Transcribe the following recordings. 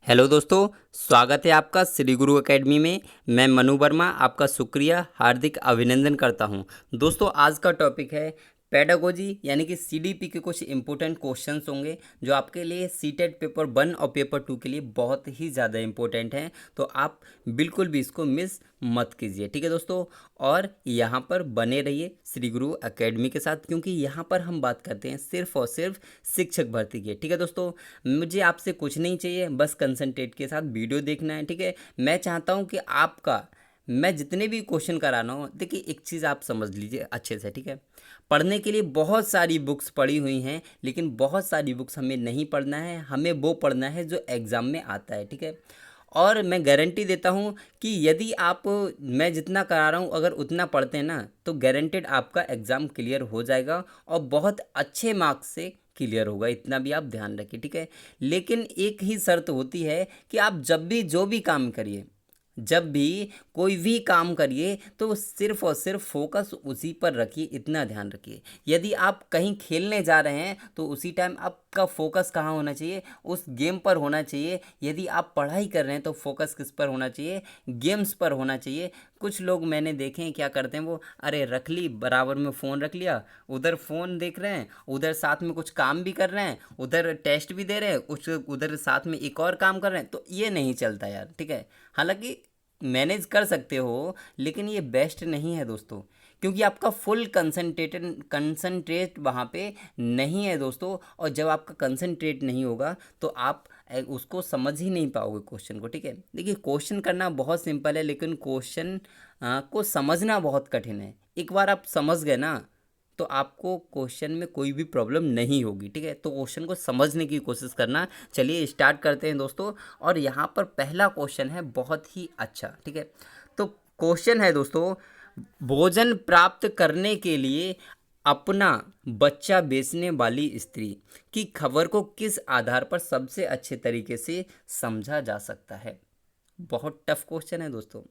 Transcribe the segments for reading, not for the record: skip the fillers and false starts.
Hello दोस्तों, स्वागत है आपका श्री गुरु एकेडमी में। मैं मनु वर्मा आपका शुक्रिया हार्दिक अभिनंदन करता हूं। दोस्तों, आज का टॉपिक है पेडागोजी यानी कि सीडीपी के कुछ इंपॉर्टेंट क्वेश्चंस होंगे जो आपके लिए सीटेट पेपर 1 और पेपर 2 के लिए बहुत ही ज़्यादा इंपॉर्टेंट हैं। तो आप बिल्कुल भी इसको मिस मत कीजिए, ठीक है दोस्तों। और यहाँ पर बने रहिए श्री गुरु एकेडमी के साथ, क्योंकि यहाँ पर हम बात करते हैं सिर्फ और सिर्फ शिक्षक भर्ती की, ठीक है दोस्तों। मुझे आपसे कुछ नहीं चाहिए, बस कंसंट्रेट के साथ वीडियो देखना है, ठीक है। मैं चाहता हूँ कि मैं जितने भी क्वेश्चन करा रहा हूँ, देखिए एक चीज़ आप समझ लीजिए अच्छे से, ठीक है। पढ़ने के लिए बहुत सारी बुक्स पढ़ी हुई हैं, लेकिन बहुत सारी बुक्स हमें नहीं पढ़ना है, हमें वो पढ़ना है जो एग्ज़ाम में आता है, ठीक है। और मैं गारंटी देता हूँ कि यदि आप मैं जितना करा रहा हूँ अगर उतना पढ़ते हैं ना, तो गारंटेड आपका एग्ज़ाम क्लियर हो जाएगा और बहुत अच्छे मार्क्स से क्लियर होगा। इतना भी आप ध्यान रखिए, ठीक है। लेकिन एक ही शर्त होती है कि आप जब भी जो भी काम करिए, जब भी कोई भी काम करिए, तो सिर्फ और सिर्फ फोकस उसी पर रखिए, इतना ध्यान रखिए। यदि आप कहीं खेलने जा रहे हैं तो उसी टाइम आपका फोकस कहाँ होना चाहिए? उस गेम पर होना चाहिए। यदि आप पढ़ाई कर रहे हैं तो फोकस किस पर होना चाहिए? गेम्स पर होना चाहिए। कुछ लोग मैंने देखे हैं क्या करते हैं, वो अरे रख ली, बराबर में फ़ोन रख लिया, उधर फ़ोन देख रहे हैं, उधर साथ में कुछ काम भी कर रहे हैं, उधर टेस्ट भी दे रहे हैं, कुछ उधर साथ में एक और काम कर रहे हैं। तो ये नहीं चलता यार, ठीक है। हालांकि मैनेज कर सकते हो, लेकिन ये बेस्ट नहीं है दोस्तों, क्योंकि आपका फुल कंसंट्रेट वहाँ पे नहीं है दोस्तों। और जब आपका कंसंट्रेट नहीं होगा तो आप उसको समझ ही नहीं पाओगे क्वेश्चन को, ठीक है। देखिए, क्वेश्चन करना बहुत सिंपल है, लेकिन क्वेश्चन को समझना बहुत कठिन है। एक बार आप समझ गए ना, तो आपको क्वेश्चन में कोई भी प्रॉब्लम नहीं होगी, ठीक है। तो क्वेश्चन को समझने की कोशिश करना। चलिए स्टार्ट करते हैं दोस्तों। और यहाँ पर पहला क्वेश्चन है बहुत ही अच्छा, ठीक है। तो क्वेश्चन है दोस्तों, भोजन प्राप्त करने के लिए अपना बच्चा बेचने वाली स्त्री की खबर को किस आधार पर सबसे अच्छे तरीके से समझा जा सकता है? बहुत टफ क्वेश्चन है दोस्तों,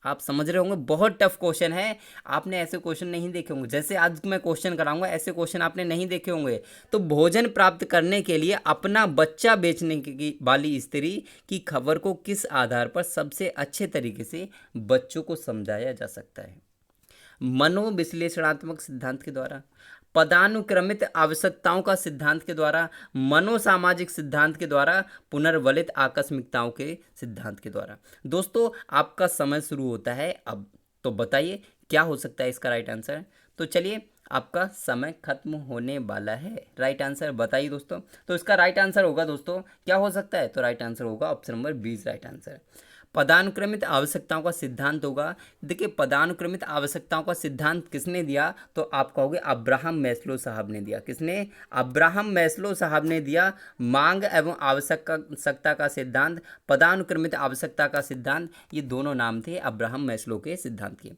आप समझ रहे होंगे, बहुत टफ क्वेश्चन है। आपने ऐसे क्वेश्चन नहीं देखे होंगे, जैसे आज मैं क्वेश्चन कराऊंगा ऐसे क्वेश्चन आपने नहीं देखे होंगे। तो भोजन प्राप्त करने के लिए अपना बच्चा बेचने की वाली स्त्री की खबर को किस आधार पर सबसे अच्छे तरीके से बच्चों को समझाया जा सकता है? मनोविश्लेषणात्मक सिद्धांत के द्वारा, पदानुक्रमित आवश्यकताओं का सिद्धांत के द्वारा, मनोसामाजिक सिद्धांत के द्वारा, पुनर्वलित आकस्मिकताओं के सिद्धांत के द्वारा। दोस्तों, आपका समय शुरू होता है अब। तो बताइए क्या हो सकता है इसका राइट आंसर? तो चलिए, आपका समय खत्म होने वाला है। राइट आंसर बताइए दोस्तों। तो इसका राइट आंसर होगा दोस्तों, क्या हो सकता है? तो राइट आंसर होगा ऑप्शन नंबर 20 राइट आंसर। पदानुक्रमित आवश्यकताओं का सिद्धांत होगा। देखिए, पदानुक्रमित आवश्यकताओं का सिद्धांत किसने दिया? तो आप कहोगे अब्राहम मैस्लो साहब ने दिया। किसने? अब्राहम मैस्लो साहब ने दिया। मांग एवं आवश्यकता का सिद्धांत, पदानुक्रमित आवश्यकता का सिद्धांत, ये दोनों नाम थे अब्राहम मैस्लो के सिद्धांत के।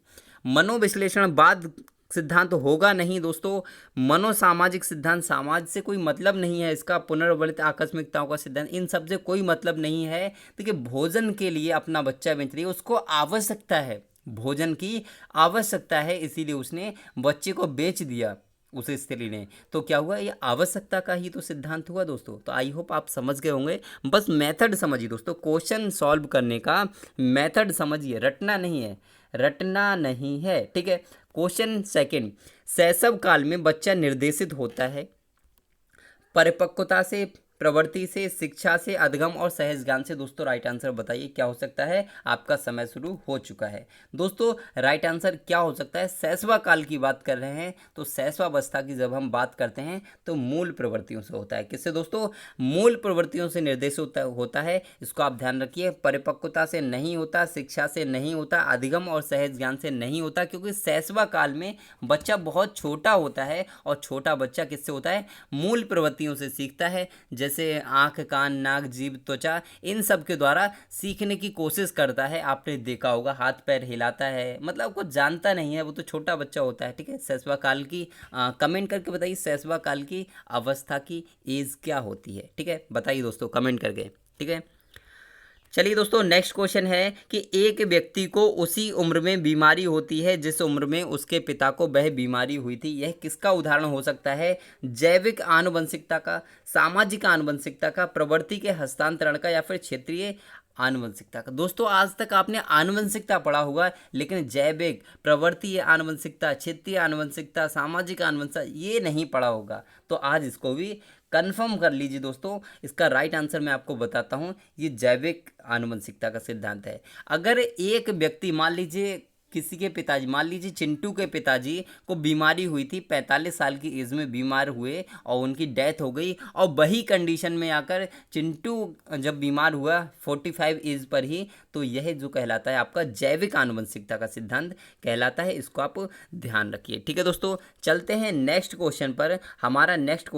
मनोविश्लेषणवाद सिद्धांत होगा नहीं दोस्तों। मनोसामाजिक सिद्धांत, समाज से कोई मतलब नहीं है इसका। पुनर्वलित आकस्मिकताओं का सिद्धांत, इन सब से कोई मतलब नहीं है। देखिए, भोजन के लिए अपना बच्चा बेच रही है, उसको आवश्यकता है, भोजन की आवश्यकता है, इसीलिए उसने बच्चे को बेच दिया उस स्त्री ने। तो क्या हुआ? ये आवश्यकता का ही तो सिद्धांत हुआ दोस्तों। तो आई होप आप समझ गए होंगे। बस मेथड समझिए दोस्तों, क्वेश्चन सॉल्व करने का मेथड समझिए, रटना नहीं है, रटना नहीं है, ठीक है। क्वेश्चन सेकंड, शैशव काल में बच्चा निर्देशित होता है परिपक्वता से, प्रवृत्ति से, शिक्षा से, अधिगम और सहज ज्ञान से। दोस्तों राइट आंसर बताइए क्या हो सकता है? आपका समय शुरू हो चुका है दोस्तों। राइट आंसर क्या हो सकता है? शैशवा काल की बात कर रहे हैं, तो शैशवावस्था की जब हम बात करते हैं तो मूल प्रवृत्तियों से होता है। किससे दोस्तों? मूल प्रवृत्तियों से निर्देशित होता है। इसको आप ध्यान रखिए। परिपक्वता से नहीं होता, शिक्षा से नहीं होता, अधिगम और सहज ज्ञान से नहीं होता, क्योंकि शैशवा काल में बच्चा बहुत छोटा होता है, और छोटा बच्चा किससे होता है? मूल प्रवृत्तियों से सीखता है। जैसे आँख, कान, नाक, जीभ, त्वचा, इन सब के द्वारा सीखने की कोशिश करता है। आपने देखा होगा हाथ पैर हिलाता है, मतलब कुछ जानता नहीं है, वो तो छोटा बच्चा होता है, ठीक है। शैशवा काल की कमेंट करके बताइए, शैशवा काल की अवस्था की एज क्या होती है, ठीक है। बताइए दोस्तों कमेंट करके, ठीक है। चलिए दोस्तों, नेक्स्ट क्वेश्चन है कि एक व्यक्ति को उसी उम्र में बीमारी होती है जिस उम्र में उसके पिता को वह बीमारी हुई थी। यह किसका उदाहरण हो सकता है? जैविक आनुवंशिकता का, सामाजिक आनुवंशिकता का, प्रवृत्ति के हस्तांतरण का, या फिर क्षेत्रीय आनुवंशिकता का। दोस्तों, आज तक आपने आनुवंशिकता पढ़ा होगा, लेकिन जैविक, प्रवृत्तीय आनुवंशिकता, क्षेत्रीय आनुवंशिकता, सामाजिक आनुवंशिकता ये नहीं पढ़ा होगा। तो आज इसको भी कंफर्म कर लीजिए दोस्तों। इसका राइट आंसर मैं आपको बताता हूँ, ये जैविक आनुवंशिकता का सिद्धांत है। अगर एक व्यक्ति, मान लीजिए किसी के पिताजी, मान लीजिए चिंटू के पिताजी को बीमारी हुई थी, 45 साल की एज में बीमार हुए और उनकी डेथ हो गई, और वही कंडीशन में आकर चिंटू जब बीमार हुआ 45 एज पर ही, तो यह जो कहलाता है आपका जैविक आनुवंशिकता का सिद्धांत कहलाता है। इसको आप ध्यान रखिए। ठीक है दोस्तों, चलते हैं नेक्स्ट क्वेश्चन पर। हमारा नेक्स्ट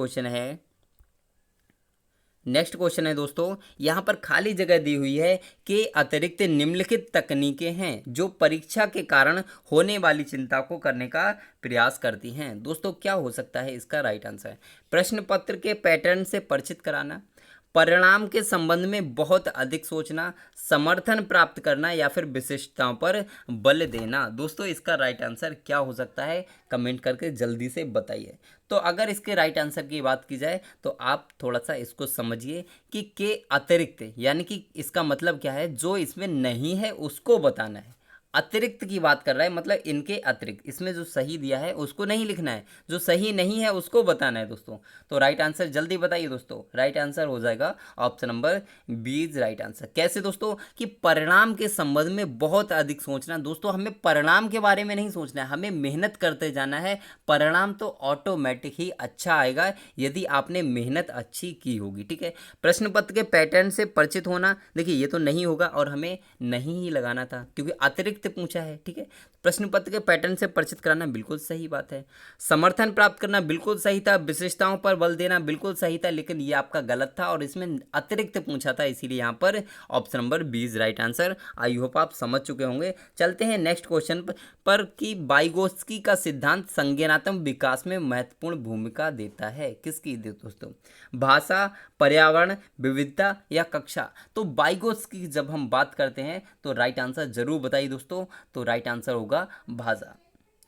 क्वेश्चन है दोस्तों, यहाँ पर खाली जगह दी हुई है कि अतिरिक्त निम्नलिखित तकनीकें हैं जो परीक्षा के कारण होने वाली चिंता को करने का प्रयास करती हैं। दोस्तों, क्या हो सकता है इसका राइट आंसर? प्रश्न पत्र के पैटर्न से परिचित कराना, परिणाम के संबंध में बहुत अधिक सोचना, समर्थन प्राप्त करना, या फिर विशिष्टताओं पर बल देना। दोस्तों, इसका राइट आंसर क्या हो सकता है? कमेंट करके जल्दी से बताइए। तो अगर इसके राइट आंसर की बात की जाए तो आप थोड़ा सा इसको समझिए कि के अतिरिक्त, यानी कि इसका मतलब क्या है? जो इसमें नहीं है उसको बताना है। अतिरिक्त की बात कर रहा है, मतलब इनके अतिरिक्त। इसमें जो सही दिया है उसको नहीं लिखना है, जो सही नहीं है उसको बताना है दोस्तों। तो राइट आंसर जल्दी बताइए दोस्तों। राइट आंसर हो जाएगा option number B is right answer. कैसे दोस्तों? कि परिणाम के संबंध में बहुत अधिक सोचना। दोस्तों, हमें परिणाम के बारे में नहीं सोचना है, हमें मेहनत करते जाना है। परिणाम तो ऑटोमेटिक ही अच्छा आएगा यदि आपने मेहनत अच्छी की होगी। ठीक है। प्रश्न पत्र के पैटर्न से परिचित होना, देखिए ये तो नहीं होगा और हमें नहीं ही लगाना था क्योंकि अतिरिक्त पूछा है। ठीक है। प्रश्न पत्र के पैटर्न से परिचित कराना बिल्कुल सही बात है। समर्थन प्राप्त करना बिल्कुल सही था। विशेषताओं पर बल देना बिल्कुल सही था, लेकिन ये आपका गलत था और इसमें अतिरिक्त पूछा था, इसीलिए यहाँ पर option number B is right answer. I hope आप समझ चुके होंगे। चलते हैं नेक्स्ट क्वेश्चन पर कि वाइगोत्स्की का सिद्धांत संज्ञानात्मक विकास में महत्वपूर्ण भूमिका देता है। किसकी दोस्तों? भाषा, पर्यावरण, विविधता, या कक्षा। तो वाइगोत्स्की जब हम बात करते हैं तो राइट आंसर जरूर बताइए दोस्तों। तो राइट आंसर होगा भाषा।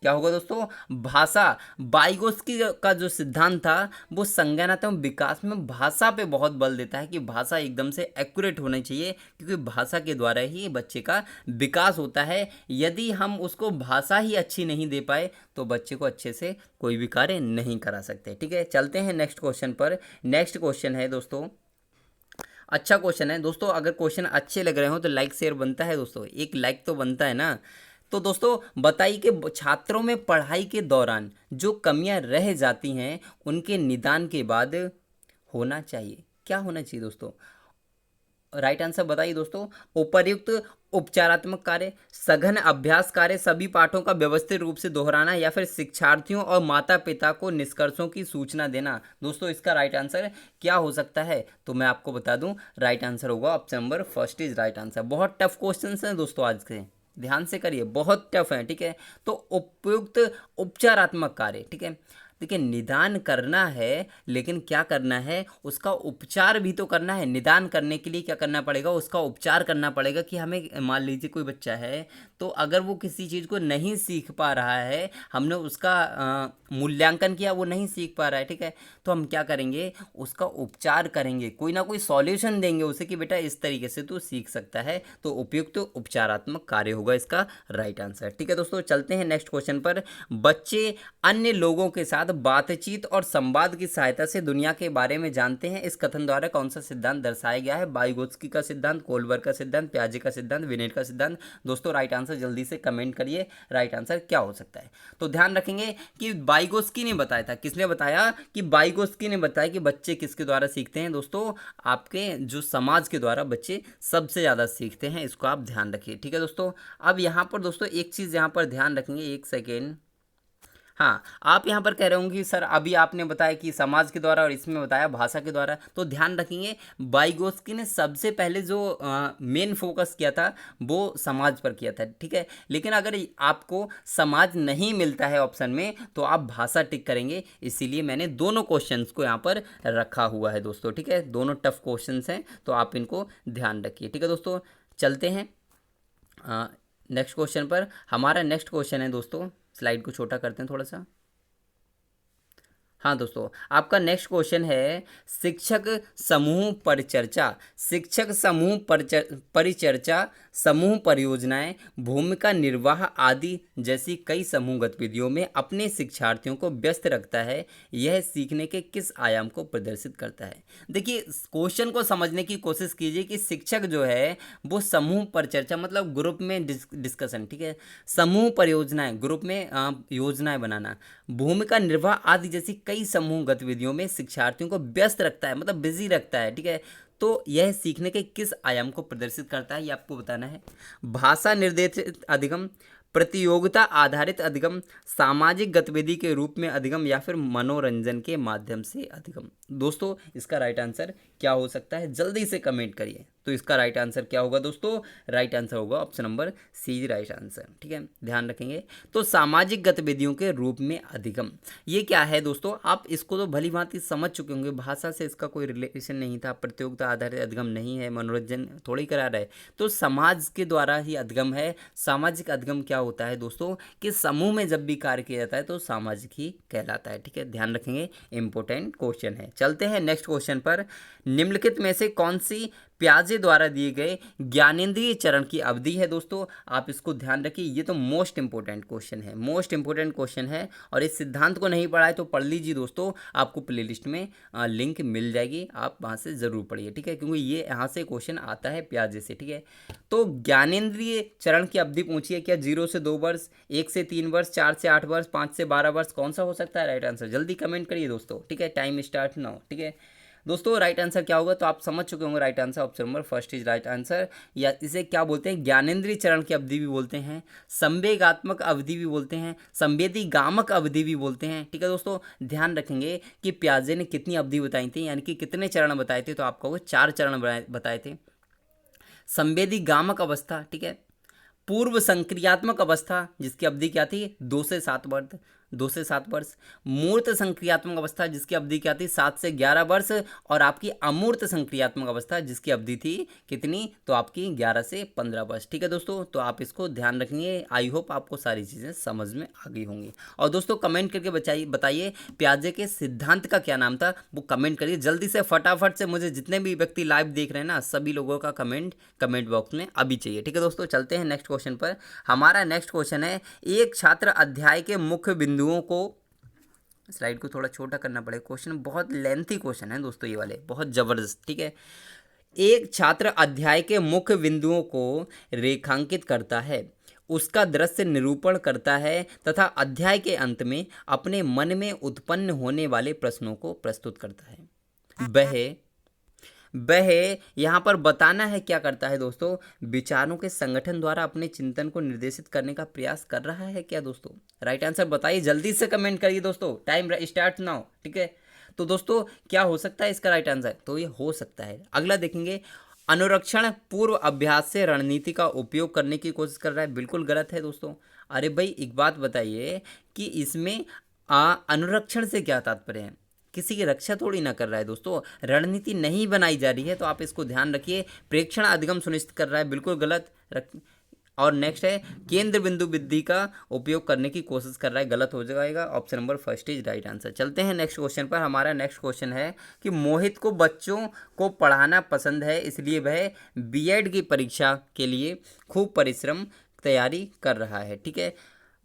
क्या होगा दोस्तों? भाषा। वाइगोत्स्की का जो सिद्धांत था वो संज्ञानात्मक विकास में भाषा पे बहुत बल देता है कि भाषा एकदम से एक्यूरेट होनी चाहिए, क्योंकि भाषा के द्वारा ही बच्चे का विकास होता है। यदि हम उसको भाषा ही अच्छी नहीं दे पाए तो बच्चे को अच्छे से कोई भी कार्य नहीं करा सकते। ठीक है। चलते हैं नेक्स्ट क्वेश्चन पर। नेक्स्ट क्वेश्चन है दोस्तों, अच्छा क्वेश्चन है दोस्तों। अगर क्वेश्चन अच्छे लग रहे हो तो लाइक शेयर बनता है दोस्तों, एक लाइक तो बनता है ना। तो दोस्तों बताइए कि छात्रों में पढ़ाई के दौरान जो कमियां रह जाती हैं उनके निदान के बाद होना चाहिए, क्या होना चाहिए दोस्तों? राइट आंसर बताइए दोस्तों। उपर्युक्त उपचारात्मक कार्य, सघन अभ्यास कार्य, सभी पाठों का व्यवस्थित रूप से दोहराना, या फिर शिक्षार्थियों और माता पिता को निष्कर्षों की सूचना देना। दोस्तों, इसका राइट आंसर क्या हो सकता है? तो मैं आपको बता दूं, राइट आंसर होगा option number first is right answer. बहुत टफ क्वेश्चन हैं दोस्तों आज के, ध्यान से करिए, बहुत टफ है। ठीक है। तो उपयुक्त उपचारात्मक कार्य, ठीक है। देखिए, निदान करना है, लेकिन क्या करना है? उसका उपचार भी तो करना है। निदान करने के लिए क्या करना पड़ेगा? उसका उपचार करना पड़ेगा। कि हमें, मान लीजिए कोई बच्चा है तो अगर वो किसी चीज़ को नहीं सीख पा रहा है, हमने उसका मूल्यांकन किया, वो नहीं सीख पा रहा है, ठीक है, तो हम क्या करेंगे? उसका उपचार करेंगे, कोई ना कोई सॉल्यूशन देंगे उसे कि बेटा इस तरीके से तू सीख सकता है। तो उपयुक्त उपचारात्मक कार्य होगा इसका राइट आंसर। ठीक है दोस्तों, चलते हैं नेक्स्ट क्वेश्चन पर। बच्चे अन्य लोगों के साथ बातचीत और संवाद की सहायता से दुनिया के बारे में जानते हैं। इस कथन द्वारा कौन सा सिद्धांत दर्शाया गया है? वाइगोत्स्की का सिद्धांत, कोलबर्ग का सिद्धांत, पियाजे का सिद्धांत, विनेट का सिद्धांत। दोस्तों राइट आंसर जल्दी से कमेंट करिए, राइट आंसर क्या हो सकता है? तो ध्यान रखेंगे कि वाइगोत्स्की ने बताया था। किसने बताया? कि वाइगोत्स्की ने बताया कि बच्चे किसके द्वारा सीखते हैं दोस्तों? आपके जो समाज के द्वारा बच्चे सबसे ज़्यादा सीखते हैं, इसको आप ध्यान रखिए। ठीक है दोस्तों। अब यहाँ पर दोस्तों एक चीज़ यहाँ पर ध्यान रखेंगे, एक सेकेंड। हाँ, आप यहाँ पर कह रहे होंगे कि सर अभी आपने बताया कि समाज के द्वारा और इसमें बताया भाषा के द्वारा, तो ध्यान रखेंगे वाइगोत्स्की ने सबसे पहले जो मेन फोकस किया था वो समाज पर किया था, ठीक है। लेकिन अगर आपको समाज नहीं मिलता है ऑप्शन में तो आप भाषा टिक करेंगे, इसीलिए मैंने दोनों क्वेश्चंस को यहाँ पर रखा हुआ है दोस्तों, ठीक है। दोनों टफ क्वेश्चंस हैं तो आप इनको ध्यान रखिए, ठीक है दोस्तों। चलते हैं नेक्स्ट क्वेश्चन पर। हमारा नेक्स्ट क्वेश्चन है दोस्तों, स्लाइड को छोटा करते हैं थोड़ा सा। हाँ दोस्तों, आपका नेक्स्ट क्वेश्चन है शिक्षक समूह परिचर्चा। शिक्षक समूह परिचर्चा, समूह परियोजनाएं, भूमिका निर्वाह आदि जैसी कई समूह गतिविधियों में अपने शिक्षार्थियों को व्यस्त रखता है। यह सीखने के किस आयाम को प्रदर्शित करता है? देखिए, क्वेश्चन को समझने की कोशिश कीजिए कि शिक्षक जो है वो समूह परिचर्चा मतलब ग्रुप में डिस्कशन, ठीक है। समूह परियोजनाएं, ग्रुप में योजनाएं बनाना, भूमिका निर्वाह आदि जैसी कई समूह गतिविधियों में शिक्षार्थियों को व्यस्त रखता है मतलब बिजी रखता है, ठीक है। तो यह सीखने के किस आयाम को प्रदर्शित करता है ये आपको बताना है। भाषा निर्देशित अधिगम, प्रतियोगिता आधारित अधिगम, सामाजिक गतिविधि के रूप में अधिगम या फिर मनोरंजन के माध्यम से अधिगम। दोस्तों इसका राइट आंसर क्या हो सकता है, जल्दी से कमेंट करिए। तो इसका राइट आंसर क्या होगा दोस्तों? राइट आंसर होगा option number C, right answer, ठीक है। ध्यान रखेंगे। तो सामाजिक गतिविधियों के रूप में अधिगम, ये क्या है दोस्तों? आप इसको तो भली भांति समझ चुके होंगे, भाषा से इसका कोई रिलेशन नहीं था, प्रतियोगिता आधारित अधिगम नहीं है, मनोरंजन थोड़ी करा रहा है, तो समाज के द्वारा ही अधिगम है। सामाजिक अधिगम क्या होता है दोस्तों कि समूह में जब भी कार्य किया जाता है तो सामाजिक ही कहलाता है, ठीक है। ध्यान रखेंगे, इंपॉर्टेंट क्वेश्चन है। चलते हैं नेक्स्ट क्वेश्चन पर। निम्नलिखित में से कौन सी पियाजे द्वारा दिए गए ज्ञानेंद्रिय चरण की अवधि है? दोस्तों आप इसको ध्यान रखिए, ये तो मोस्ट इंपोर्टेंट क्वेश्चन है, मोस्ट इंपोर्टेंट क्वेश्चन है। और इस सिद्धांत को नहीं पढ़ा है तो पढ़ लीजिए दोस्तों, आपको प्लेलिस्ट में लिंक मिल जाएगी, आप वहाँ से ज़रूर पढ़िए, ठीक है, क्योंकि ये यहाँ से क्वेश्चन आता है पियाजे से, ठीक है। तो ज्ञानेंद्रिय चरण की अवधि पूछिए, क्या 0 से 2 वर्ष, 1 से 3 वर्ष, 4 से 8 वर्ष, 5 से 12 वर्ष, कौन सा हो सकता है राइट आंसर? जल्दी कमेंट करिए दोस्तों, ठीक है। टाइम स्टार्ट नाउ, ठीक है दोस्तों। राइट आंसर क्या होगा तो आप समझ चुके होंगे, right answer option number first is right answer. या इसे क्या बोलते हैं? ज्ञानेंद्रिय चरण की अवधि भी बोलते हैं, संवेगात्मक अवधि भी बोलते हैं, संवेदीगामक अवधि भी बोलते हैं, ठीक है दोस्तों। ध्यान रखेंगे कि पियाजे ने कितनी अवधि बताई थी, यानी कि कितने चरण बताए थे, तो आपको वो 4 चरण बताए थे। संवेदीगामक अवस्था, ठीक है। पूर्व संक्रियात्मक अवस्था जिसकी अवधि क्या थी? 2 से 7 वर्ष, 2 से 7 वर्ष। मूर्त संक्रियात्मक अवस्था जिसकी अवधि क्या थी? 7 से 11 वर्ष। और आपकी अमूर्त संक्रियात्मक अवस्था जिसकी अवधि थी कितनी? तो आपकी 11 से 15 वर्ष, ठीक है दोस्तों। तो आप इसको ध्यान रखेंगे। आई होप आपको सारी चीज़ें समझ में आ गई होंगी। और दोस्तों कमेंट करके बताइए पियाजे के सिद्धांत का क्या नाम था, वो कमेंट करिए जल्दी से, फटाफट से। मुझे जितने भी व्यक्ति लाइव देख रहे हैं ना, सभी लोगों का कमेंट बॉक्स में अभी चाहिए, ठीक है दोस्तों। चलते हैं नेक्स्ट क्वेश्चन पर। हमारा नेक्स्ट क्वेश्चन है, एक छात्र अध्याय के मुख्य बिंदुओं को, स्लाइड को थोड़ा छोटा करना पड़ेगा, क्वेश्चन बहुत लेंथी क्वेश्चन है दोस्तों, ये वाले बहुत जबरदस्त, ठीक है। एक छात्र अध्याय के मुख्य बिंदुओं को रेखांकित करता है, उसका दृश्य निरूपण करता है तथा अध्याय के अंत में अपने मन में उत्पन्न होने वाले प्रश्नों को प्रस्तुत करता है। वह यहाँ पर बताना है क्या करता है दोस्तों? विचारों के संगठन द्वारा अपने चिंतन को निर्देशित करने का प्रयास कर रहा है क्या दोस्तों? राइट आंसर बताइए, जल्दी से कमेंट करिए दोस्तों, टाइम स्टार्ट नाउ, ठीक है। तो दोस्तों क्या हो सकता है इसका राइट आंसर? तो ये हो सकता है, अगला देखेंगे, अनुरक्षण पूर्व अभ्यास से रणनीति का उपयोग करने की कोशिश कर रहा है। बिल्कुल गलत है दोस्तों। अरे भाई एक बात बताइए कि इसमें अनुरक्षण से क्या तात्पर्य है? किसी की रक्षा थोड़ी ना कर रहा है दोस्तों, रणनीति नहीं बनाई जा रही है, तो आप इसको ध्यान रखिए। प्रेक्षण अधिगम सुनिश्चित कर रहा है, बिल्कुल गलत। और नेक्स्ट है, केंद्र बिंदु विधि का उपयोग करने की कोशिश कर रहा है, गलत हो जाएगा, option number first is right answer. चलते हैं नेक्स्ट क्वेश्चन पर। हमारा नेक्स्ट क्वेश्चन है कि मोहित को बच्चों को पढ़ाना पसंद है, इसलिए वह बीएड की परीक्षा के लिए खूब परिश्रम तैयारी कर रहा है, ठीक है।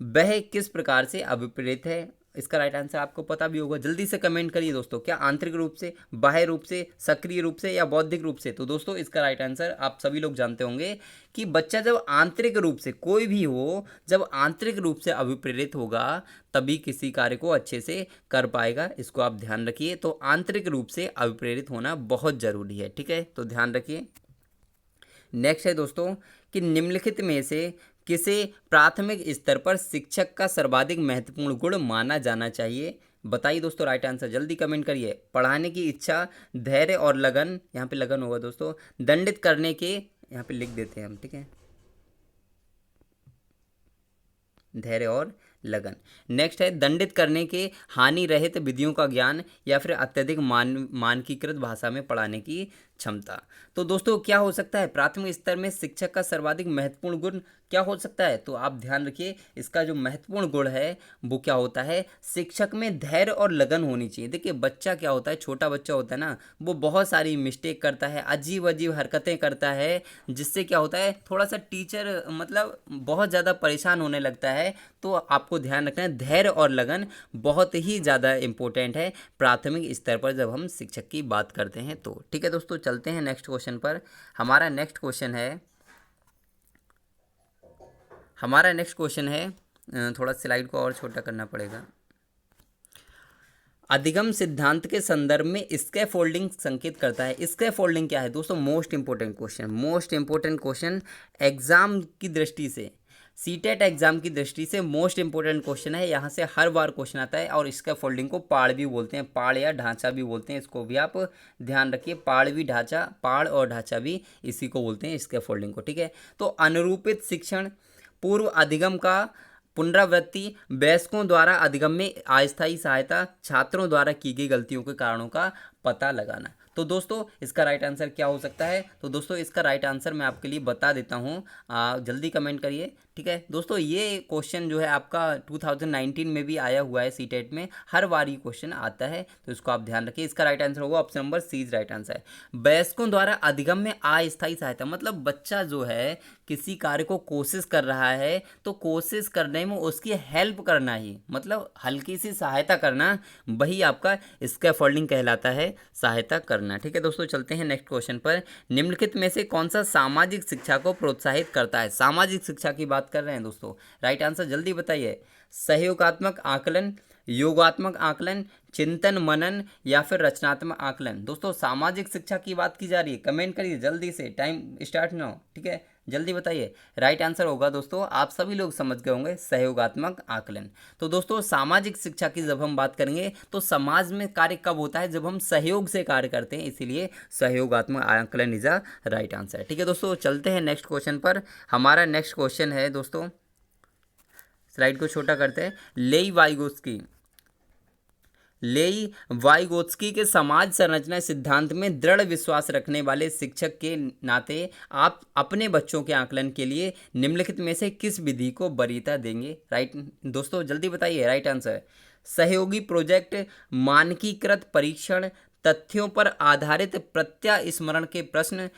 वह किस प्रकार से अभिप्रेत है? इसका राइट आंसर आपको पता भी होगा, जल्दी से कमेंट करिए दोस्तों। क्या आंतरिक रूप से, बाह्य रूप से, सक्रिय रूप से या बौद्धिक रूप से? तो दोस्तों इसका राइट आंसर आप सभी लोग जानते होंगे कि बच्चा जब आंतरिक रूप से, कोई भी हो, जब आंतरिक रूप से अभिप्रेरित होगा तभी किसी कार्य को अच्छे से कर पाएगा। इसको आप ध्यान रखिए। तो आंतरिक रूप से अभिप्रेरित होना बहुत ज़रूरी है, ठीक है, तो ध्यान रखिए। नेक्स्ट है दोस्तों कि निम्नलिखित में से किसे प्राथमिक स्तर पर शिक्षक का सर्वाधिक महत्वपूर्ण गुण माना जाना चाहिए? बताइए दोस्तों राइट आंसर, जल्दी कमेंट करिए। पढ़ाने की इच्छा, धैर्य और लगन, यहाँ पे लगन होगा दोस्तों। दंडित करने के, यहाँ पे लिख देते हैं हम, ठीक है, धैर्य और लगन। नेक्स्ट है दंडित करने के हानि रहित विधियों का ज्ञान या फिर अत्यधिक मानकीकृत भाषा में पढ़ाने की क्षमता। तो दोस्तों क्या हो सकता है प्राथमिक स्तर में शिक्षक का सर्वाधिक महत्वपूर्ण गुण क्या हो सकता है? तो आप ध्यान रखिए, इसका जो महत्वपूर्ण गुण है वो क्या होता है, शिक्षक में धैर्य और लगन होनी चाहिए। देखिए बच्चा क्या होता है, छोटा बच्चा होता है ना, वो बहुत सारी मिस्टेक करता है, अजीब अजीब हरकतें करता है, जिससे क्या होता है थोड़ा सा टीचर मतलब बहुत ज़्यादा परेशान होने लगता है। तो आपको ध्यान रखना है धैर्य और लगन बहुत ही ज़्यादा इम्पोर्टेंट है प्राथमिक स्तर पर जब हम शिक्षक की बात करते हैं तो। ठीक है दोस्तों, चलते हैं नेक्स्ट क्वेश्चन पर। हमारा नेक्स्ट क्वेश्चन है थोड़ा स्लाइड को और छोटा करना पड़ेगा। अधिगम सिद्धांत के संदर्भ में स्कैफोल्डिंग संकेत करता है। स्कैफोल्डिंग क्या है दोस्तों? मोस्ट इंपोर्टेंट क्वेश्चन एग्जाम की दृष्टि से, सीटेट एग्जाम की दृष्टि से मोस्ट इंपोर्टेंट क्वेश्चन है। यहाँ से हर बार क्वेश्चन आता है और स्कैफोल्डिंग को पाड़ भी बोलते हैं, पाड़ या ढांचा भी बोलते हैं, इसको भी आप ध्यान रखिए। पाड़ और ढांचा भी इसी को बोलते हैं, स्कैफोल्डिंग को। ठीक है, तो अनुरूपित शिक्षण, पूर्व अधिगम का पुनरावृत्ति, वयस्कों द्वारा अधिगम में अस्थायी सहायता, छात्रों द्वारा की गई गलतियों के कारणों का पता लगाना। तो दोस्तों इसका राइट आंसर क्या हो सकता है? तो दोस्तों इसका राइट आंसर मैं आपके लिए बता देता हूँ, जल्दी कमेंट करिए। ठीक है दोस्तों, ये क्वेश्चन जो है आपका 2019 में भी आया हुआ है, सीटेट में हर बार ये क्वेश्चन आता है, तो इसको आप ध्यान रखिए। इसका राइट आंसर होगा option number C right answer है। वयस्कों द्वारा अधिगम में अस्थायी सहायता, मतलब बच्चा जो है किसी कार्य को कोशिश कर रहा है तो कोशिश करने में उसकी हेल्प करना ही, मतलब हल्की सी सहायता करना, वही आपका स्कैफोल्डिंग कहलाता है, सहायता करना। ठीक है दोस्तों, चलते हैं नेक्स्ट क्वेश्चन पर। निम्नलिखित में से कौन सा सामाजिक शिक्षा को प्रोत्साहित करता है? सामाजिक शिक्षा की बात कर रहे हैं दोस्तों, राइट आंसर जल्दी बताइए। सहयोगात्मक आकलन, योगात्मक आकलन, चिंतन मनन या फिर रचनात्मक आकलन। दोस्तों सामाजिक शिक्षा की बात की जा रही है, कमेंट करिए जल्दी से, टाइम स्टार्ट ना हो। ठीक है, जल्दी बताइए। राइट आंसर होगा दोस्तों, आप सभी लोग समझ गए होंगे, सहयोगात्मक आकलन। तो दोस्तों सामाजिक शिक्षा की जब हम बात करेंगे तो समाज में कार्य कब होता है? जब हम सहयोग से कार्य करते हैं, इसीलिए सहयोगात्मक आकलन इज अ राइट आंसर। ठीक है दोस्तों, चलते हैं नेक्स्ट क्वेश्चन पर। हमारा नेक्स्ट क्वेश्चन है दोस्तों, स्लाइड को छोटा करते हैं। लेई वाइगोत्स्की के समाज संरचना सिद्धांत में दृढ़ विश्वास रखने वाले शिक्षक के नाते आप अपने बच्चों के आकलन के लिए निम्नलिखित में से किस विधि को वरीयता देंगे? राइट दोस्तों जल्दी बताइए, राइट आंसर सहयोगी प्रोजेक्ट, मानकीकृत परीक्षण, तथ्यों पर आधारित प्रत्यास्मरण के प्रश्न,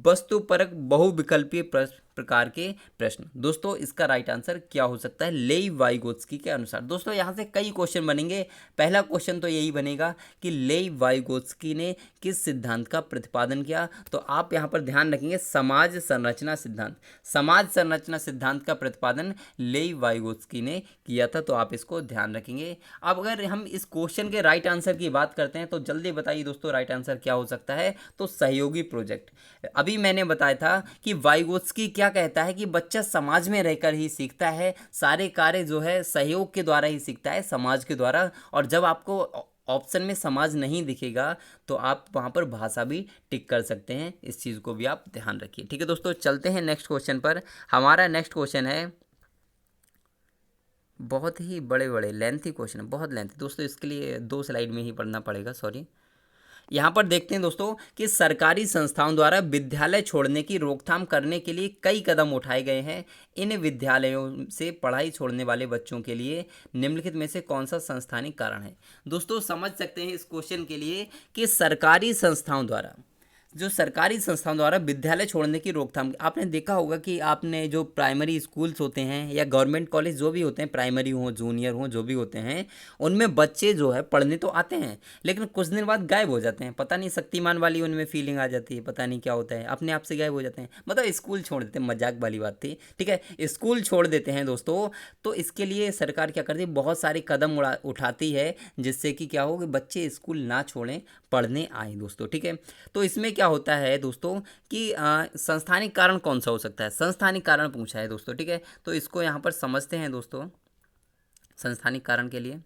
वस्तुपरक बहुविकल्पीय प्रकार के प्रश्न। दोस्तों इसका राइट आंसर क्या हो सकता है लेई वाइगोत्स्की के अनुसार? दोस्तों यहाँ से कई क्वेश्चन बनेंगे। पहला क्वेश्चन तो यही बनेगा कि लेई वाइगोत्स्की ने किस सिद्धांत का प्रतिपादन किया? तो आप यहाँ पर ध्यान रखेंगे समाज संरचना सिद्धांत। समाज संरचना सिद्धांत का प्रतिपादन लेई वाइगोत्स्की ने किया था, तो आप इसको ध्यान रखेंगे। अब अगर हम इस क्वेश्चन के राइट आंसर की बात करते हैं तो जल्दी बताइए दोस्तों राइट आंसर क्या हो सकता है? तो सहयोगी प्रोजेक्ट। अभी मैंने बताया था कि वाइगोत्स्की क्या कहता है कि बच्चा समाज में रहकर ही सीखता है, सारे कार्य जो है सहयोग के द्वारा ही सीखता है, समाज के द्वारा। और जब आपको ऑप्शन में समाज नहीं दिखेगा तो आप वहाँ पर भाषा भी टिक कर सकते हैं, इस चीज़ को भी आप ध्यान रखिए। ठीक है दोस्तों, चलते हैं नेक्स्ट क्वेश्चन पर। हमारा नेक्स्ट क्वेश्चन है, बहुत ही बड़े लेंथी क्वेश्चन है, बहुत लेंथी दोस्तों, इसके लिए 2 स्लाइड में ही पढ़ना पड़ेगा, सॉरी। यहाँ पर देखते हैं दोस्तों कि सरकारी संस्थाओं द्वारा विद्यालय छोड़ने की रोकथाम करने के लिए कई कदम उठाए गए हैं। इन विद्यालयों से पढ़ाई छोड़ने वाले बच्चों के लिए निम्नलिखित में से कौन सा संस्थानिक कारण है? दोस्तों समझ सकते हैं इस क्वेश्चन के लिए कि सरकारी संस्थाओं द्वारा विद्यालय छोड़ने की रोकथाम। आपने देखा होगा कि आपने जो प्राइमरी स्कूल्स होते हैं या गवर्नमेंट कॉलेज जो भी होते हैं, प्राइमरी हो जूनियर हो जो भी होते हैं, उनमें बच्चे जो है पढ़ने तो आते हैं लेकिन कुछ दिन बाद गायब हो जाते हैं। पता नहीं शक्तिमान वाली उनमें फीलिंग आ जाती है, पता नहीं क्या होता है, अपने आप से गायब हो जाते हैं, मतलब स्कूल छोड़ देते हैं। मजाक वाली बात थी, ठीक है, स्कूल छोड़ देते हैं दोस्तों। तो इसके लिए सरकार क्या करती है, बहुत सारे कदम उठाती है जिससे कि क्या हो कि बच्चे स्कूल ना छोड़ें, पढ़ने आए दोस्तों। ठीक है, तो इसमें क्या क्या होता है दोस्तों कि संस्थानिक कारण कौन सा हो सकता है, संस्थानिक कारण पूछा है दोस्तों, ठीक है। तो इसको यहाँ पर समझते हैं दोस्तों। संस्थानिक कारण के लिए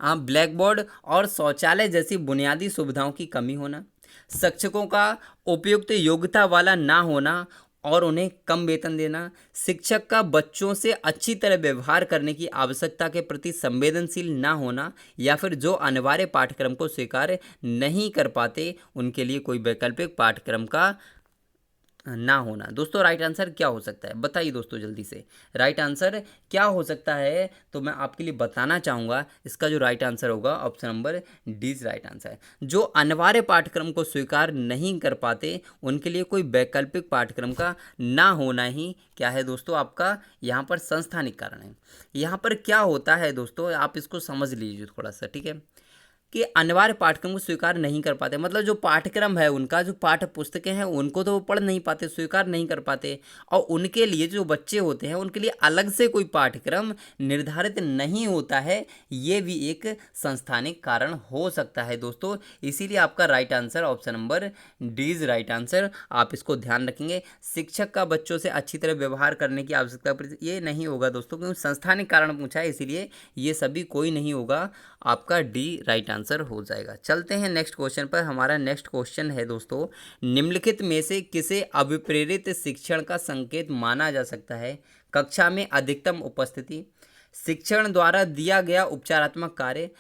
ब्लैक बोर्ड और शौचालय जैसी बुनियादी सुविधाओं की कमी होना, शिक्षकों का उपयुक्त योग्यता वाला ना होना और उन्हें कम वेतन देना, शिक्षक का बच्चों से अच्छी तरह व्यवहार करने की आवश्यकता के प्रति संवेदनशील ना होना, या फिर जो अनिवार्य पाठ्यक्रम को स्वीकार नहीं कर पाते उनके लिए कोई वैकल्पिक पाठ्यक्रम का ना होना। दोस्तों राइट आंसर क्या हो सकता है, बताइए दोस्तों जल्दी से, राइट आंसर क्या हो सकता है। तो मैं आपके लिए बताना चाहूँगा, इसका जो राइट आंसर होगा option number D is right answer. जो अनिवार्य पाठ्यक्रम को स्वीकार नहीं कर पाते उनके लिए कोई वैकल्पिक पाठ्यक्रम का ना होना ही क्या है दोस्तों, आपका यहाँ पर संस्थानिक कारण है। यहाँ पर क्या होता है दोस्तों, आप इसको समझ लीजिए थोड़ा सा, ठीक है, कि अनिवार्य पाठ्यक्रम को स्वीकार नहीं कर पाते, मतलब जो पाठ्यक्रम है उनका, जो पाठ्य पुस्तकें हैं उनको तो वो पढ़ नहीं पाते, स्वीकार नहीं कर पाते, और उनके लिए जो बच्चे होते हैं उनके लिए अलग से कोई पाठ्यक्रम निर्धारित नहीं होता है। ये भी एक संस्थानिक कारण हो सकता है दोस्तों। इसीलिए आपका right answer option number D is right answer. आप इसको ध्यान रखेंगे, शिक्षक का बच्चों से अच्छी तरह व्यवहार करने की आवश्यकता पर ये नहीं होगा दोस्तों, क्योंकि संस्थानिक कारण पूछा है, इसीलिए ये सभी कोई नहीं होगा, आपका डी राइट आंसर हो जाएगा। चलते हैं नेक्स्ट क्वेश्चन पर। हमारा नेक्स्ट क्वेश्चन है दोस्तों, निम्नलिखित में से किसे अभिप्रेरित शिक्षण का संकेत माना जा सकता है। कक्षा में अधिकतम उपस्थिति, शिक्षण द्वारा दिया गया उपचारात्मक कार्य,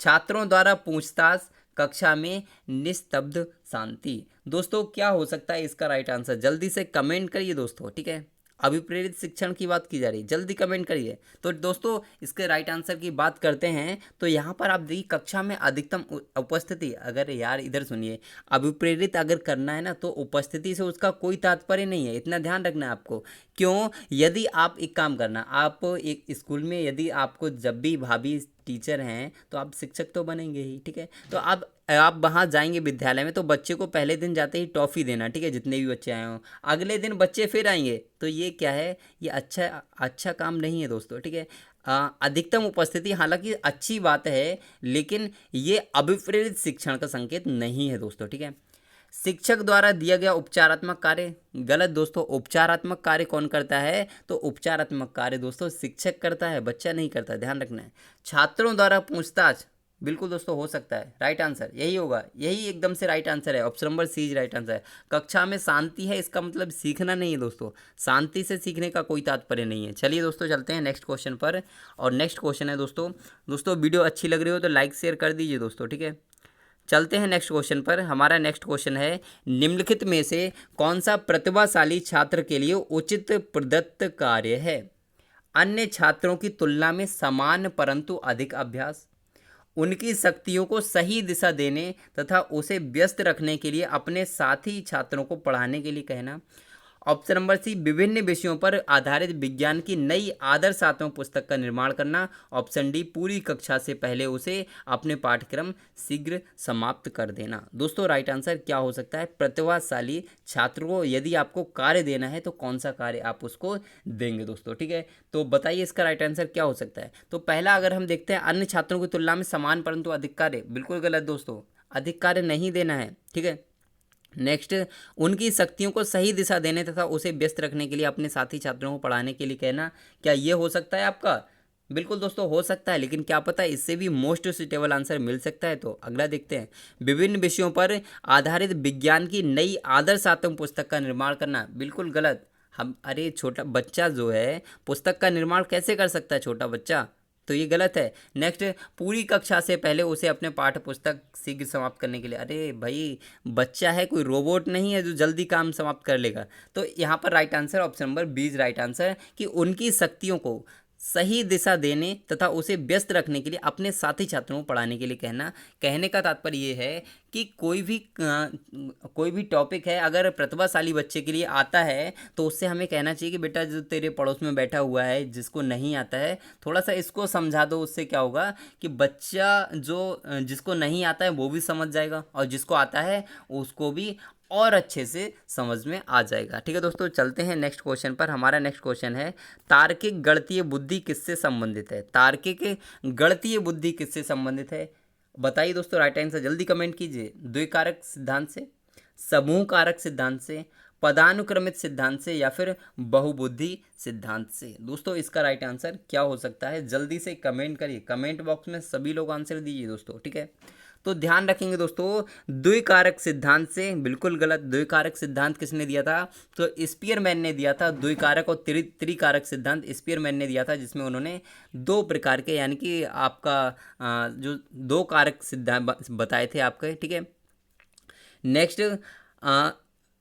छात्रों द्वारा पूछताछ, कक्षा में निस्तब्ध शांति। दोस्तों क्या हो सकता है इसका राइट आंसर, जल्दी से कमेंट करिए दोस्तों, ठीक है। अभिप्रेरित शिक्षण की बात की जा रही है, जल्दी कमेंट करिए। तो दोस्तों इसके राइट आंसर की बात करते हैं, तो यहाँ पर आप देखिए कक्षा में अधिकतम उपस्थिति, अगर यार इधर सुनिए, अभिप्रेरित अगर करना है ना तो उपस्थिति से उसका कोई तात्पर्य नहीं है, इतना ध्यान रखना है आपको। क्यों, यदि आप एक काम करना, आप एक स्कूल में यदि आपको जब भी भाभी टीचर हैं तो आप शिक्षक तो बनेंगे ही, ठीक है। तो आप वहाँ जाएंगे विद्यालय में, तो बच्चे को पहले दिन जाते ही टॉफ़ी देना, ठीक है, जितने भी बच्चे आए हों। अगले दिन बच्चे फिर आएंगे, तो ये क्या है, ये अच्छा काम नहीं है दोस्तों, ठीक है। अधिकतम उपस्थिति हालांकि अच्छी बात है, लेकिन ये अभिप्रेरित शिक्षण का संकेत नहीं है दोस्तों, ठीक है। शिक्षक द्वारा दिया गया उपचारात्मक कार्य, गलत दोस्तों। उपचारात्मक कार्य कौन करता है, तो उपचारात्मक कार्य दोस्तों शिक्षक करता है, बच्चा नहीं करता, ध्यान रखना है। छात्रों द्वारा पूछताछ, बिल्कुल दोस्तों हो सकता है, राइट आंसर यही होगा, यही एकदम से राइट आंसर है, option number C right answer है। कक्षा में शांति है, इसका मतलब सीखना नहीं है दोस्तों, शांति से सीखने का कोई तात्पर्य नहीं है। चलिए दोस्तों चलते हैं नेक्स्ट क्वेश्चन पर, और नेक्स्ट क्वेश्चन है दोस्तों वीडियो अच्छी लग रही हो तो लाइक शेयर कर दीजिए दोस्तों, ठीक है। चलते हैं नेक्स्ट क्वेश्चन पर। हमारा नेक्स्ट क्वेश्चन है, निम्नलिखित में से कौन सा प्रतिभाशाली छात्र के लिए उचित प्रदत्त कार्य है। अन्य छात्रों की तुलना में समान परंतु अधिक अभ्यास, उनकी शक्तियों को सही दिशा देने तथा उसे व्यस्त रखने के लिए अपने साथी छात्रों को पढ़ाने के लिए कहना। ऑप्शन नंबर सी, विभिन्न विषयों पर आधारित विज्ञान की नई आदर्शात्मक पुस्तक का निर्माण करना। ऑप्शन डी, पूरी कक्षा से पहले उसे अपने पाठ्यक्रम शीघ्र समाप्त कर देना। दोस्तों राइट आंसर क्या हो सकता है, प्रतिभाशाली छात्र को यदि आपको कार्य देना है तो कौन सा कार्य आप उसको देंगे दोस्तों, ठीक है। तो बताइए इसका राइट आंसर क्या हो सकता है। तो पहला अगर हम देखते हैं, अन्य छात्रों की तुलना में समान परंतु अधिक कार्य, बिल्कुल गलत दोस्तों, अधिक कार्य नहीं देना है, ठीक है। नेक्स्ट, उनकी शक्तियों को सही दिशा देने तथा उसे व्यस्त रखने के लिए अपने साथी छात्रों को पढ़ाने के लिए कहना। क्या ये हो सकता है आपका, बिल्कुल दोस्तों हो सकता है, लेकिन क्या पता है इससे भी मोस्ट सुटेबल आंसर मिल सकता है। तो अगला देखते हैं, विभिन्न विषयों पर आधारित विज्ञान की नई आदर्शात्मक पुस्तक का निर्माण करना, बिल्कुल गलत। हम अरे छोटा बच्चा जो है पुस्तक का निर्माण कैसे कर सकता है, छोटा बच्चा, तो ये गलत है। नेक्स्ट, पूरी कक्षा से पहले उसे अपने पाठ्य पुस्तक शीघ्र समाप्त करने के लिए, अरे भाई बच्चा है, कोई रोबोट नहीं है जो जल्दी काम समाप्त कर लेगा। तो यहाँ पर right answer option number B right answer, कि उनकी शक्तियों को सही दिशा देने तथा उसे व्यस्त रखने के लिए अपने साथी छात्रों को पढ़ाने के लिए कहना। कहने का तात्पर्य ये है कि कोई भी टॉपिक है अगर प्रतिभाशाली बच्चे के लिए आता है तो उससे हमें कहना चाहिए कि बेटा जो तेरे पड़ोस में बैठा हुआ है जिसको नहीं आता है थोड़ा सा इसको समझा दो। उससे क्या होगा कि बच्चा जो जिसको नहीं आता है वो भी समझ जाएगा और जिसको आता है उसको भी और अच्छे से समझ में आ जाएगा। ठीक है दोस्तों, चलते हैं नेक्स्ट क्वेश्चन पर। हमारा नेक्स्ट क्वेश्चन है, तार्किक गणितीय बुद्धि किससे संबंधित है। तार्किक गणितीय बुद्धि किससे संबंधित है, बताइए दोस्तों। राइट आंसर जल्दी कमेंट कीजिए। द्विकारक सिद्धांत से, समूह कारक सिद्धांत से, पदानुक्रमित सिद्धांत से, या फिर बहुबुद्धि सिद्धांत से? दोस्तों इसका राइट आंसर क्या हो सकता है? जल्दी से कमेंट करिए, कमेंट बॉक्स में सभी लोग आंसर दीजिए दोस्तों, ठीक है। तो ध्यान रखेंगे दोस्तों, द्विकारक सिद्धांत से बिल्कुल गलत। द्विकारक सिद्धांत किसने दिया था? तो स्पीयरमैन ने दिया था। द्विकारक और त्रिकारक सिद्धांत स्पीयरमैन ने दिया था, जिसमें उन्होंने दो प्रकार के यानी कि आपका जो दो कारक सिद्धांत बताए थे आपके, ठीक है। नेक्स्ट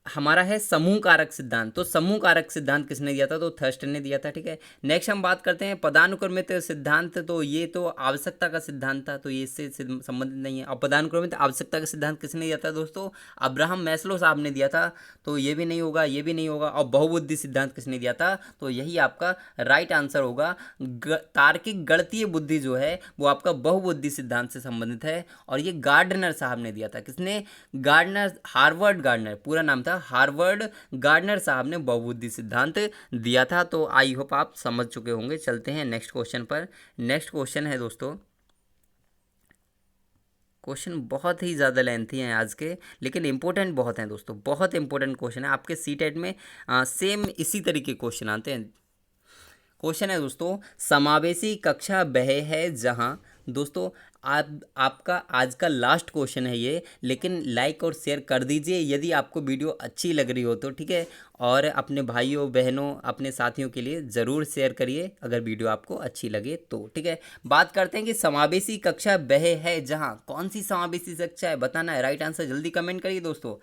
हमारा है समूह कारक सिद्धांत। तो समूह कारक सिद्धांत किसने दिया था? तो थर्स्टन ने दिया था, ठीक है। नेक्स्ट हम बात करते हैं पदानुक्रमित सिद्धांत। तो ये तो आवश्यकता का सिद्धांत था, तो ये इससे संबंधित नहीं है। और पदानुक्रमित आवश्यकता का सिद्धांत किसने दिया था दोस्तों? अब्राहम मैस्लो साहब ने दिया था, तो ये भी नहीं होगा, ये भी नहीं होगा। और बहुबुद्धि सिद्धांत किसने दिया था? तो यही आपका राइट आंसर होगा। तार्किक गणितीय बुद्धि जो है वो आपका बहुबुद्धि सिद्धांत से संबंधित है, और ये गार्डनर साहब ने दिया था। किसने? गार्डनर, हार्वर्ड गार्डनर पूरा नाम था, हार्वर्ड गार्डनर साहब ने बहुबुद्धि सिद्धांत दिया था। तो आई होप आप समझ चुके होंगे। चलते हैं नेक्स्ट क्वेश्चन पर। नेक्स्ट क्वेश्चन है दोस्तों, क्वेश्चन बहुत ही ज़्यादा लेंथी हैं आज के, लेकिन इंपॉर्टेंट बहुत हैं दोस्तों, बहुत इंपॉर्टेंट क्वेश्चन है। आपके सीटेट में सेम इसी तरीके क्वेश्चन आते हैं। क्वेश्चन है दोस्तों, समावेशी कक्षा वह है जहां, दोस्तों आपका आज का लास्ट क्वेश्चन है ये, लेकिन लाइक और शेयर कर दीजिए यदि आपको वीडियो अच्छी लग रही हो तो, ठीक है। और अपने भाइयों बहनों अपने साथियों के लिए ज़रूर शेयर करिए अगर वीडियो आपको अच्छी लगे तो, ठीक है। बात करते हैं कि समावेशी कक्षा वह है जहां, कौन सी समावेशी कक्षा है बताना है। राइट आंसर जल्दी कमेंट करिए दोस्तों।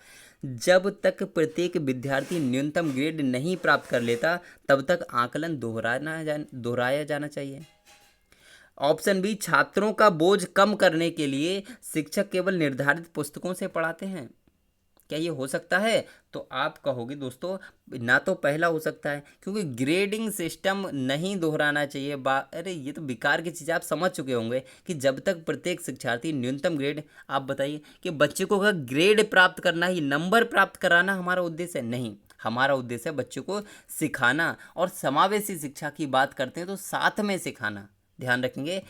जब तक प्रत्येक विद्यार्थी न्यूनतम ग्रेड नहीं प्राप्त कर लेता तब तक आकलन दोहराया जाना चाहिए। ऑप्शन बी, छात्रों का बोझ कम करने के लिए शिक्षक केवल निर्धारित पुस्तकों से पढ़ाते हैं। क्या ये हो सकता है? तो आप कहोगे दोस्तों ना, तो पहला हो सकता है, क्योंकि ग्रेडिंग सिस्टम नहीं दोहराना चाहिए। अरे ये तो बेकार की चीज़, आप समझ चुके होंगे कि जब तक प्रत्येक शिक्षार्थी न्यूनतम ग्रेड, आप बताइए कि बच्चे को अगर ग्रेड प्राप्त करना ही, नंबर प्राप्त कराना हमारा उद्देश्य नहीं। हमारा उद्देश्य है बच्चों को सिखाना, और समावेशी शिक्षा की बात करते हैं तो साथ में सिखाना। ध्यान रखेंगे,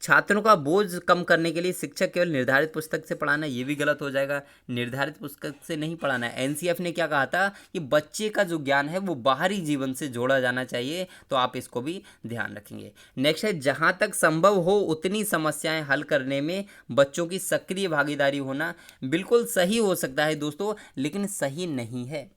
छात्रों का बोझ कम करने के लिए शिक्षक केवल निर्धारित पुस्तक से पढ़ाना, ये भी गलत हो जाएगा। निर्धारित पुस्तक से नहीं पढ़ाना है। एनसीएफ ने क्या कहा था कि बच्चे का जो ज्ञान है वो बाहरी जीवन से जोड़ा जाना चाहिए, तो आप इसको भी ध्यान रखेंगे। नेक्स्ट है, जहाँ तक संभव हो उतनी समस्याएं हल करने में बच्चों की सक्रिय भागीदारी होना। बिल्कुल सही हो सकता है दोस्तों, लेकिन सही नहीं है।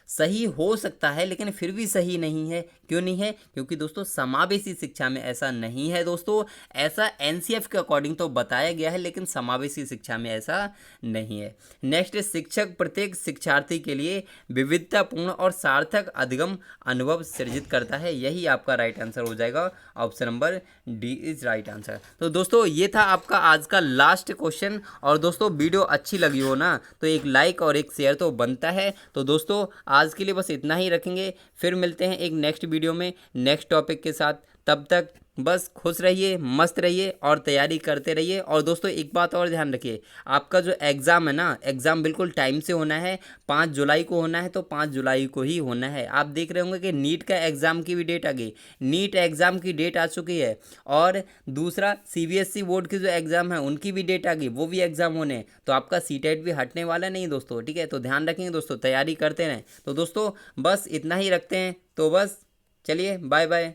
सही हो सकता है लेकिन फिर भी सही नहीं है। क्यों नहीं है? क्योंकि दोस्तों समावेशी शिक्षा में ऐसा नहीं है दोस्तों। ऐसा एनसीएफ के अकॉर्डिंग तो बताया गया है, लेकिन समावेशी शिक्षा में ऐसा नहीं है। नेक्स्ट, शिक्षक प्रत्येक शिक्षार्थी के लिए विविधतापूर्ण और सार्थक अधिगम अनुभव सृजित करता है। यही आपका राइट आंसर हो जाएगा। Option number D is right answer. तो दोस्तों ये था आपका आज का लास्ट क्वेश्चन। और दोस्तों वीडियो अच्छी लगी हो ना तो एक लाइक और एक शेयर तो बनता है। तो दोस्तों आज के लिए बस इतना ही रखेंगे, फिर मिलते हैं एक नेक्स्ट वीडियो में नेक्स्ट टॉपिक के साथ। तब तक बस खुश रहिए, मस्त रहिए और तैयारी करते रहिए। और दोस्तों एक बात और ध्यान रखिए, आपका जो एग्ज़ाम है ना, एग्ज़ाम बिल्कुल टाइम से होना है। 5 जुलाई को होना है तो 5 जुलाई को ही होना है। आप देख रहे होंगे कि नीट का एग्ज़ाम की भी डेट आ गई, नीट एग्ज़ाम की डेट आ चुकी है। और दूसरा सीबीएसई बोर्ड के जो एग्ज़ाम है उनकी भी डेट आ गई, वो भी एग्ज़ाम होने हैं। तो आपका सीटेट भी हटने वाला नहीं दोस्तों, ठीक है। तो ध्यान रखेंगे दोस्तों, तैयारी करते रहें। तो दोस्तों बस इतना ही रखते हैं। तो बस चलिए, बाय बाय।